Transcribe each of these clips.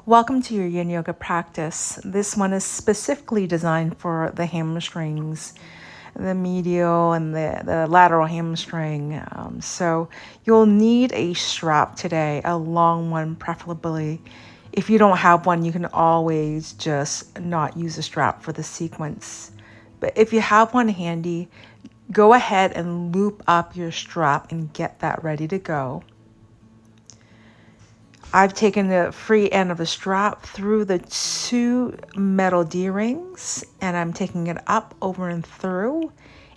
Welcome to your Yin Yoga practice. This one is specifically designed for the hamstrings, the medial and the lateral hamstring. So you'll need a strap today, a long one preferably. If you don't have one, you can always just not use a strap for the sequence. But if you have one handy, go ahead and loop up your strap and get that ready to go. I've taken the free end of the strap through the two metal D-rings and I'm taking it up, over, and through.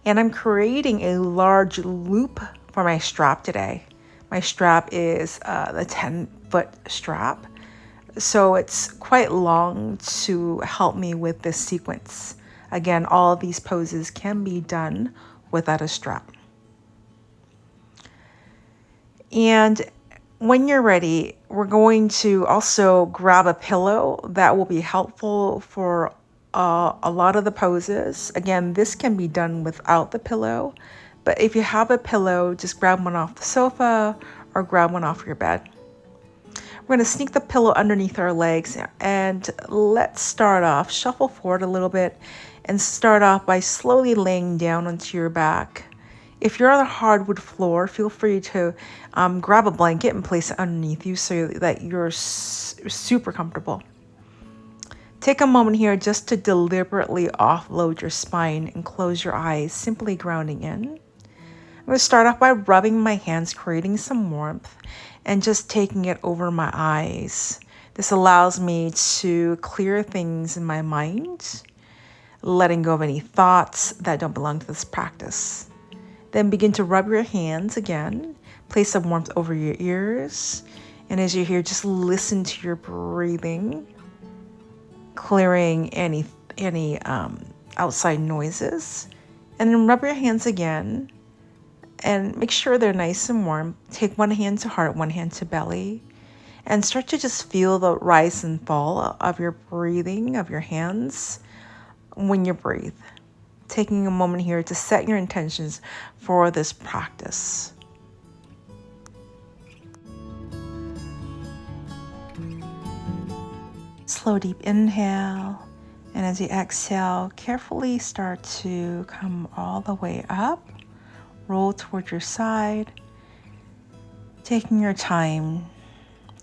And I'm creating a large loop for my strap today. My strap is the 10-foot strap. So it's quite long to help me with this sequence. Again, all of these poses can be done without a strap. And when you're ready, we're going to also grab a pillow. That will be helpful for a lot of the poses. Again, this can be done without the pillow, but if you have a pillow, just grab one off the sofa or grab one off your bed. We're going to sneak the pillow underneath our legs and let's start off, shuffle forward a little bit and start off by slowly laying down onto your back. If you're on a hardwood floor, feel free to grab a blanket and place it underneath you so that you're super comfortable. Take a moment here just to deliberately offload your spine and close your eyes, simply grounding in. I'm going to start off by rubbing my hands, creating some warmth, and just taking it over my eyes. This allows me to clear things in my mind, letting go of any thoughts that don't belong to this practice. Then begin to rub your hands again. Place some warmth over your ears. And as you're here, just listen to your breathing, clearing any outside noises. And then rub your hands again and make sure they're nice and warm. Take one hand to heart, one hand to belly, and start to just feel the rise and fall of your breathing, of your hands when you breathe. Taking a moment here to set your intentions for this practice. Slow, deep inhale, and as you exhale, carefully start to come all the way up, roll towards your side, taking your time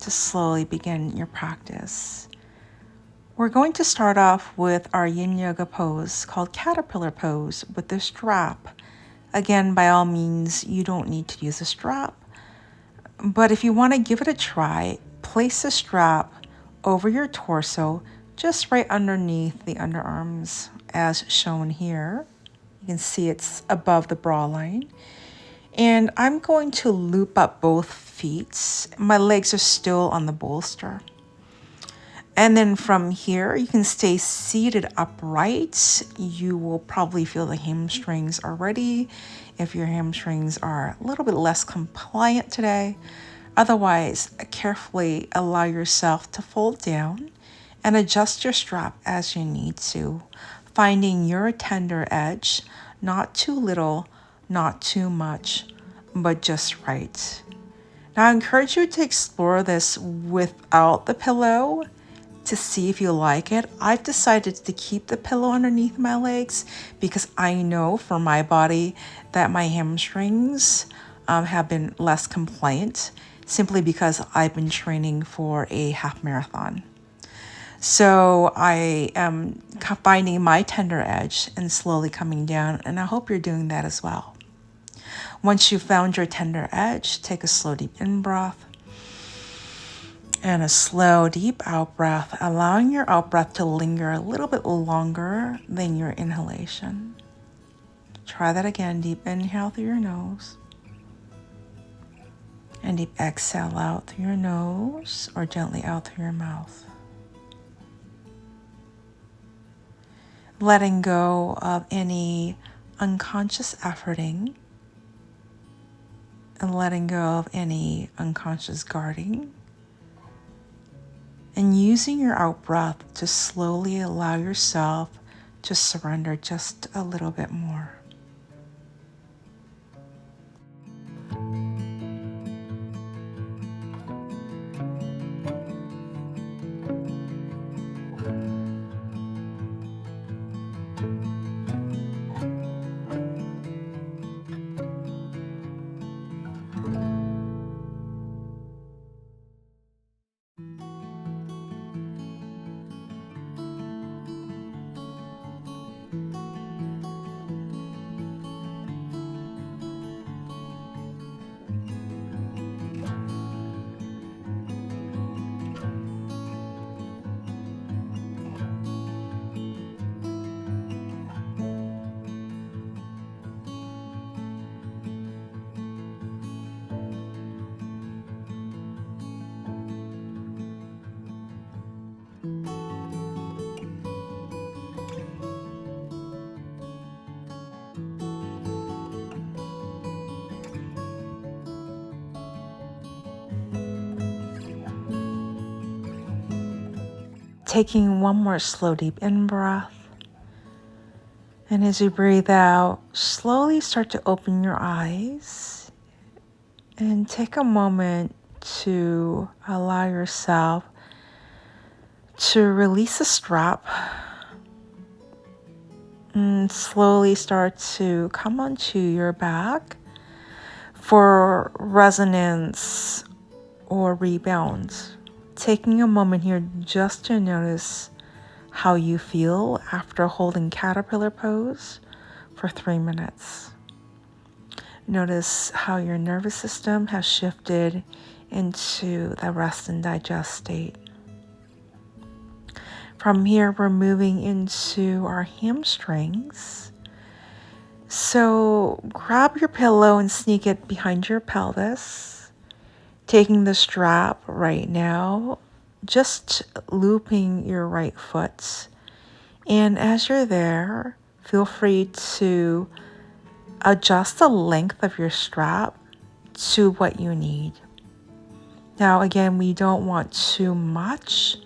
to slowly begin your practice. We're going to start off with our Yin Yoga pose called Caterpillar Pose with the strap. Again, by all means, you don't need to use a strap, but if you want to give it a try, place the strap over your torso, just right underneath the underarms as shown here. You can see it's above the bra line. And I'm going to loop up both feet. My legs are still on the bolster. And then from here, you can stay seated upright. You will probably feel the hamstrings already if your hamstrings are a little bit less compliant today. Otherwise, carefully allow yourself to fold down and adjust your strap as you need to, finding your tender edge, not too little, not too much, but just right. Now, I encourage you to explore this without the pillow to see if you like it. I've decided to keep the pillow underneath my legs because I know for my body that my hamstrings have been less compliant simply because I've been training for a half marathon. So I am finding my tender edge and slowly coming down, and I hope you're doing that as well. Once you've found your tender edge, take a slow deep in-breath and a slow, deep out-breath, allowing your out-breath to linger a little bit longer than your inhalation. Try that again. Deep inhale through your nose. And deep exhale out through your nose or gently out through your mouth. Letting go of any unconscious efforting and letting go of any unconscious guarding. And using your out-breath to slowly allow yourself to surrender just a little bit more. Taking one more slow, deep in breath. And as you breathe out, slowly start to open your eyes and take a moment to allow yourself to release the strap and slowly start to come onto your back for resonance or rebound. Taking a moment here just to notice how you feel after holding caterpillar pose for 3 minutes. Notice how your nervous system has shifted into the rest and digest state. From here, we're moving into our hamstrings. So grab your pillow and sneak it behind your pelvis, taking the strap right now, just looping your right foot. And as you're there, feel free to adjust the length of your strap to what you need. Now, again, we don't want too much.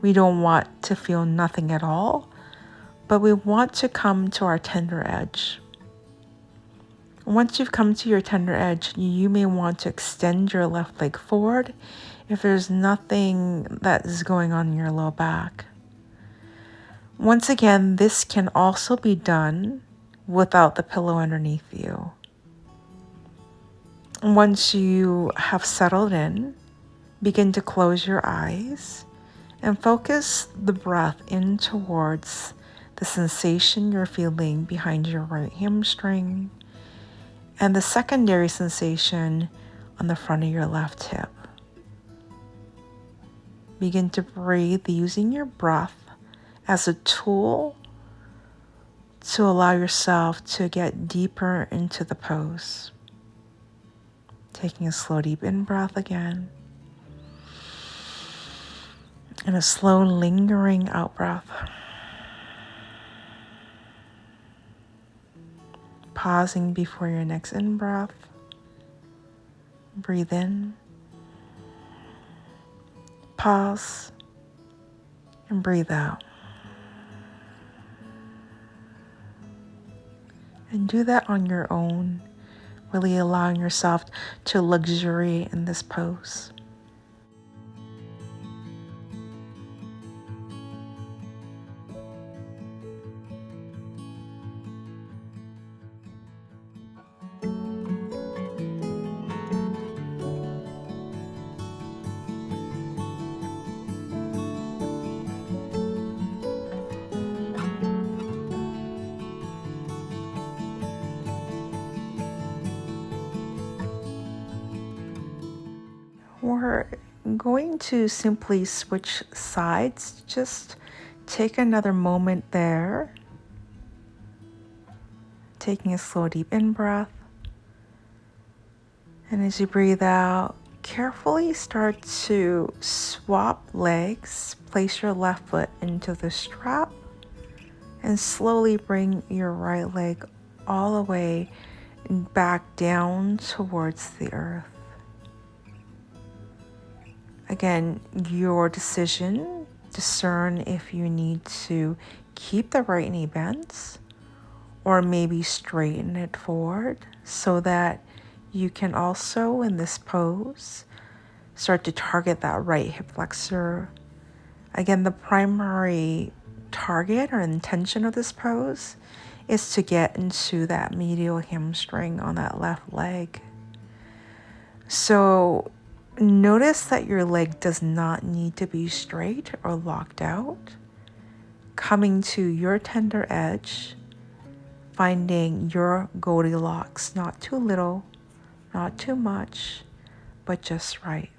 We don't want to feel nothing at all, but we want to come to our tender edge. Once you've come to your tender edge, you may want to extend your left leg forward if there's nothing that is going on in your low back. Once again, this can also be done without the pillow underneath you. Once you have settled in, begin to close your eyes and focus the breath in towards the sensation you're feeling behind your right hamstring and the secondary sensation on the front of your left hip. Begin to breathe using your breath as a tool to allow yourself to get deeper into the pose. Taking a slow, deep in-breath again. And a slow, lingering out-breath. Pausing before your next in-breath. Breathe in. Pause. And breathe out. And do that on your own, really allowing yourself to luxuriate in this pose. We're going to simply switch sides. Just take another moment there. Taking a slow, deep in-breath. And as you breathe out, carefully start to swap legs. Place your left foot into the strap and slowly bring your right leg all the way back down towards the earth. Again, your decision. Discern if you need to keep the right knee bent or maybe straighten it forward so that you can also, in this pose, start to target that right hip flexor. Again, the primary target or intention of this pose is to get into that medial hamstring on that left leg. So notice that your leg does not need to be straight or locked out. Coming to your tender edge, finding your Goldilocks, not too little, not too much, but just right.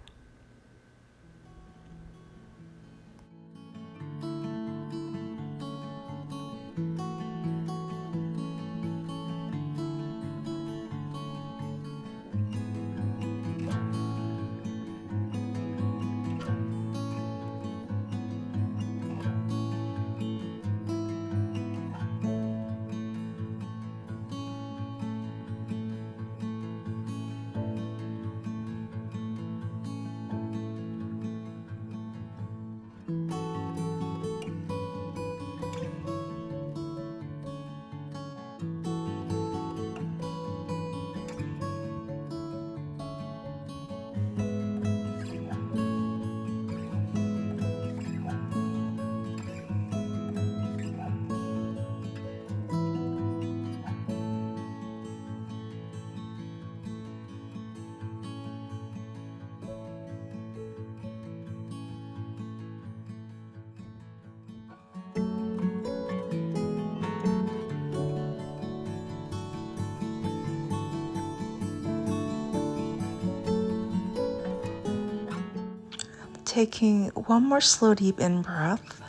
taking one more slow deep in breath.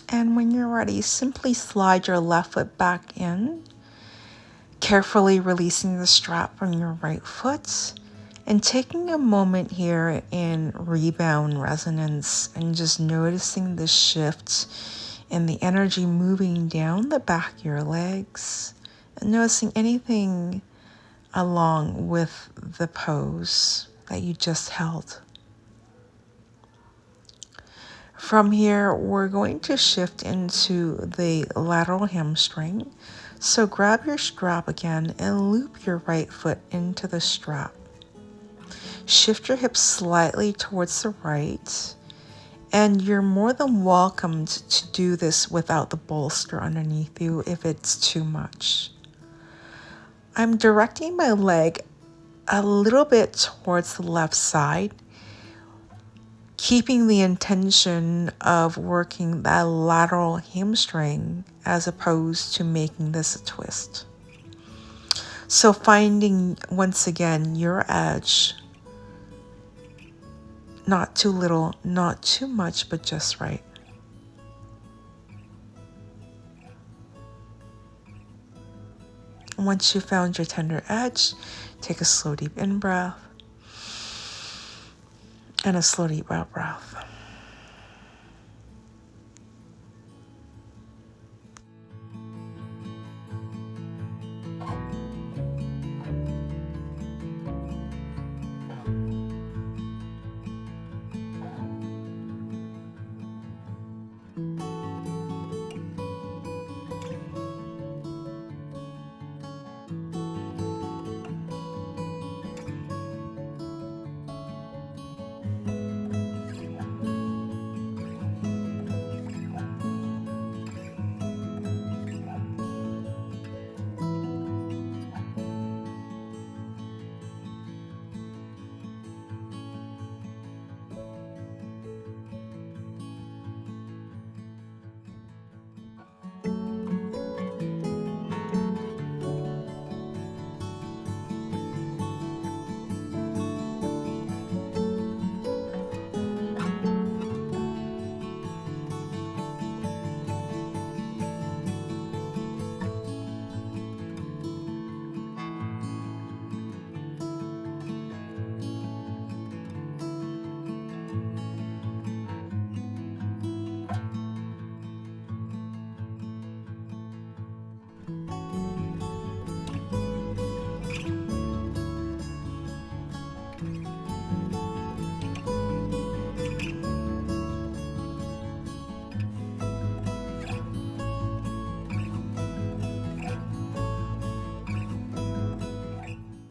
And when you're ready, simply slide your left foot back in, carefully releasing the strap from your right foot and taking a moment here in rebound resonance and just noticing the shift in the energy moving down the back of your legs and noticing anything along with the pose that you just held. From here, we're going to shift into the lateral hamstring. So grab your strap again and loop your right foot into the strap. Shift your hips slightly towards the right, and you're more than welcome to do this without the bolster underneath you if it's too much. I'm directing my leg a little bit towards the left side, keeping the intention of working that lateral hamstring as opposed to making this a twist. So finding, once again, your edge, not too little, not too much, but just right. Once you found your tender edge, take a slow deep in breath and a slow deep out breath.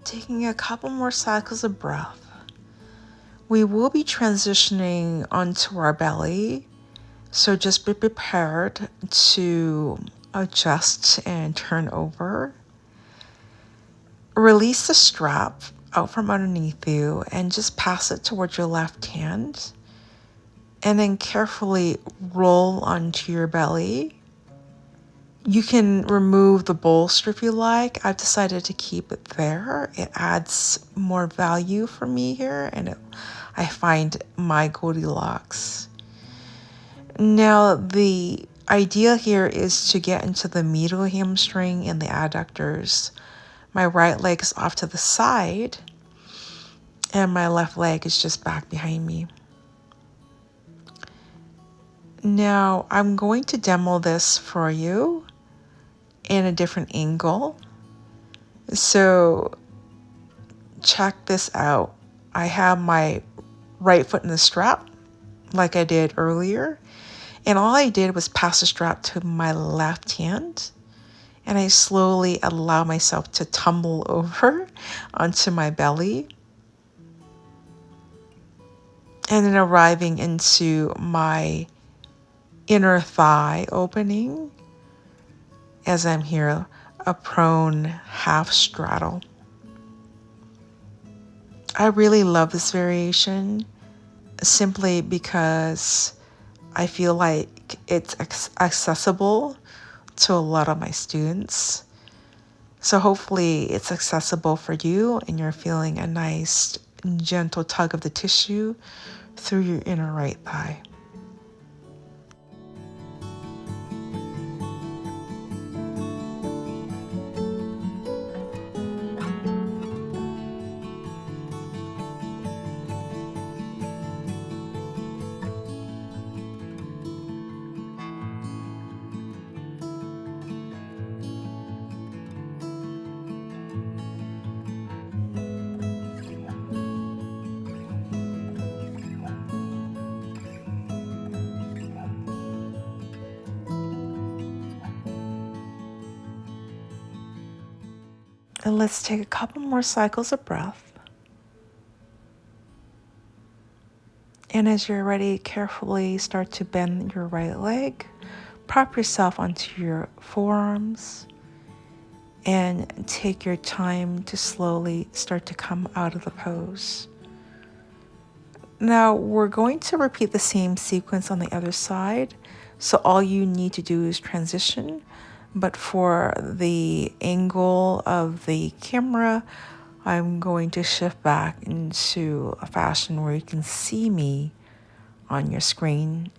Taking a couple more cycles of breath, we will be transitioning onto our belly, so just be prepared to adjust and turn over. Release the strap out from underneath you and just pass it towards your left hand, and then carefully roll onto your belly. You can remove the bolster if you like. I've decided to keep it there. It adds more value for me here, and I find my Goldilocks. Now, the idea here is to get into the medial hamstring and the adductors. My right leg is off to the side, and my left leg is just back behind me. Now, I'm going to demo this for you in a different angle. So check this out. I have my right foot in the strap like I did earlier, and all I did was pass the strap to my left hand, and I slowly allow myself to tumble over onto my belly, and then arriving into my inner thigh opening as I'm here, a prone half straddle. I really love this variation simply because I feel like it's accessible to a lot of my students. So hopefully it's accessible for you and you're feeling a nice gentle tug of the tissue through your inner right thigh. And let's take a couple more cycles of breath. And as you're ready, carefully start to bend your right leg. Prop yourself onto your forearms and take your time to slowly start to come out of the pose. Now we're going to repeat the same sequence on the other side. So all you need to do is transition. But for the angle of the camera, I'm going to shift back into a fashion where you can see me on your screen.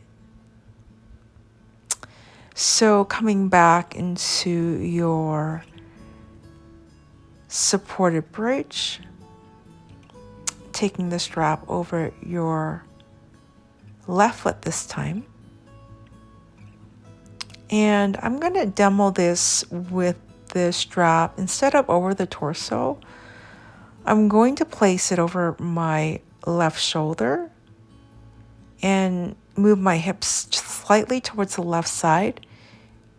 So coming back into your supported bridge, taking the strap over your left foot this time. And I'm going to demo this with the strap. Instead of over the torso, I'm going to place it over my left shoulder and move my hips slightly towards the left side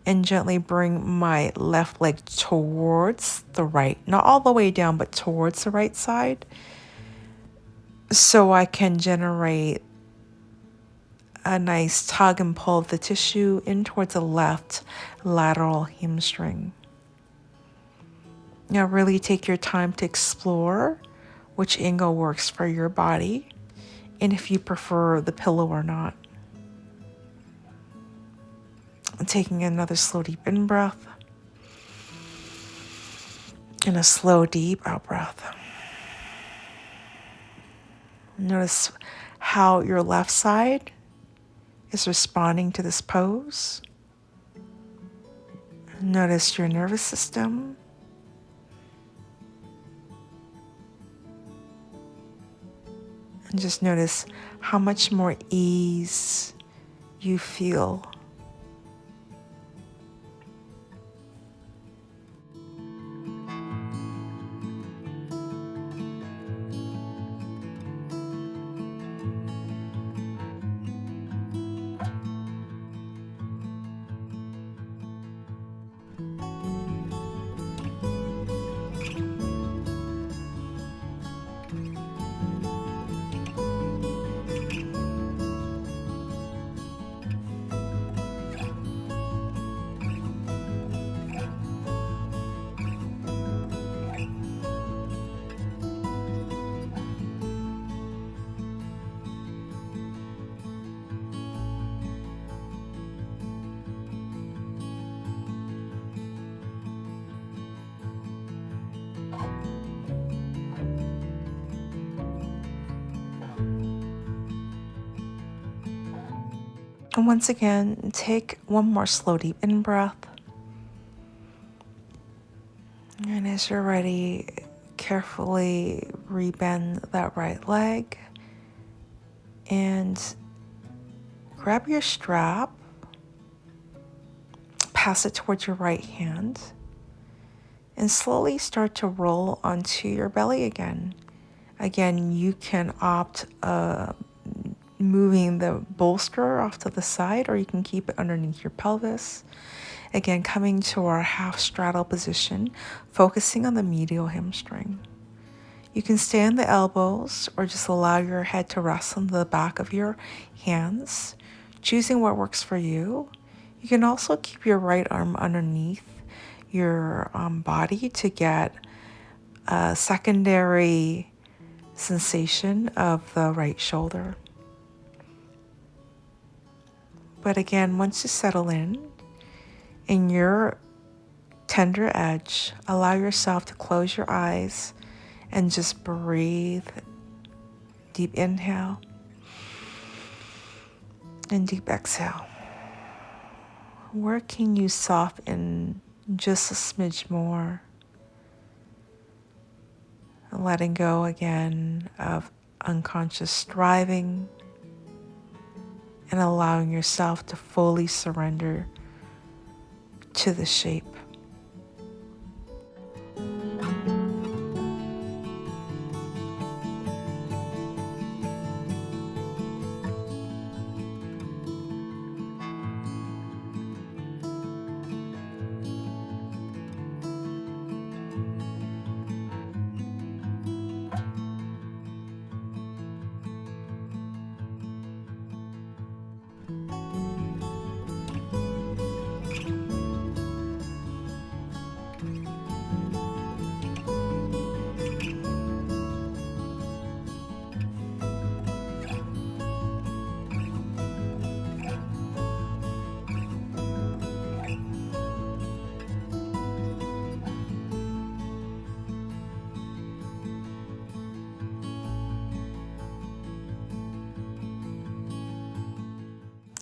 and gently bring my left leg towards the right, not all the way down, but towards the right side, so I can generate a nice tug and pull of the tissue in towards the left lateral hamstring. Now really take your time to explore which angle works for your body and if you prefer the pillow or not. Taking another slow deep in breath and a slow deep out breath. Notice how your left side is responding to this pose. Notice your nervous system. And just notice how much more ease you feel. And once again, take one more slow deep in breath. And as you're ready, carefully rebend that right leg and grab your strap, pass it towards your right hand, and slowly start to roll onto your belly again. Again, you can opt moving the bolster off to the side, or you can keep it underneath your pelvis. Again, coming to our half straddle position, focusing on the medial hamstring. You can stay on the elbows or just allow your head to rest on the back of your hands, choosing what works for you. You can also keep your right arm underneath your body to get a secondary sensation of the right shoulder. But again, once you settle in and you're tender edge, allow yourself to close your eyes and just breathe. Deep inhale and deep exhale. Where can you soften just a smidge more? Letting go again of unconscious striving and allowing yourself to fully surrender to the shape.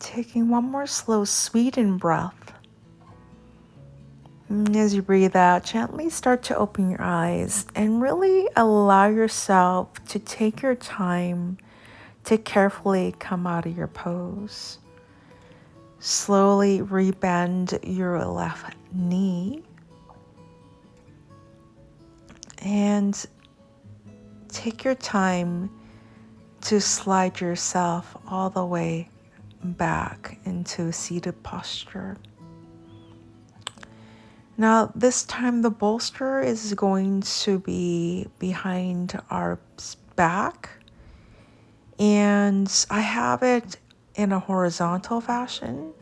Taking one more slow, sweetened breath. And as you breathe out, gently start to open your eyes and really allow yourself to take your time to carefully come out of your pose. Slowly rebend your left knee and take your time to slide yourself all the way back into seated posture. Now, this time the bolster is going to be behind our back, and I have it in a horizontal fashion,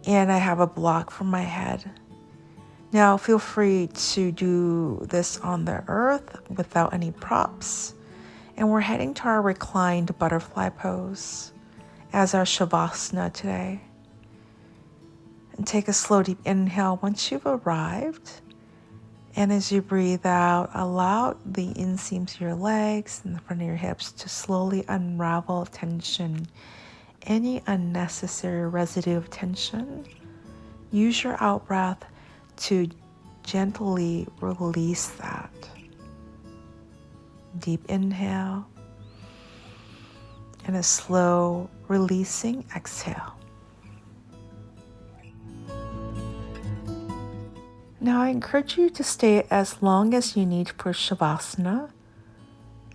and I have a block for my head. Now, feel free to do this on the earth without any props, and we're heading to our reclined butterfly pose as our Shavasana today. And take a slow deep inhale once you've arrived. And as you breathe out, allow the inseams of your legs and the front of your hips to slowly unravel tension. Any unnecessary residue of tension, use your out breath to gently release that. Deep inhale and a slow releasing exhale. Now I encourage you to stay as long as you need for Shavasana,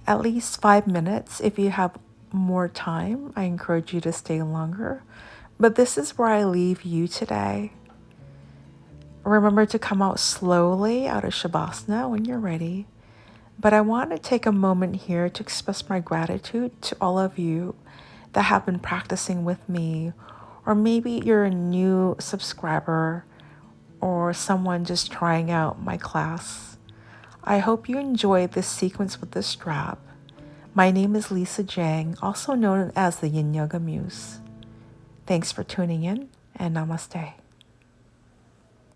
at least 5 minutes. If you have more time, I encourage you to stay longer. But this is where I leave you today. Remember to come out slowly out of Shavasana when you're ready. But I want to take a moment here to express my gratitude to all of you that have been practicing with me, or maybe you're a new subscriber or someone just trying out my class. I hope you enjoyed this sequence with the strap. My name is Lisa Jang, also known as the Yinyoga Muse. Thanks for tuning in, and namaste.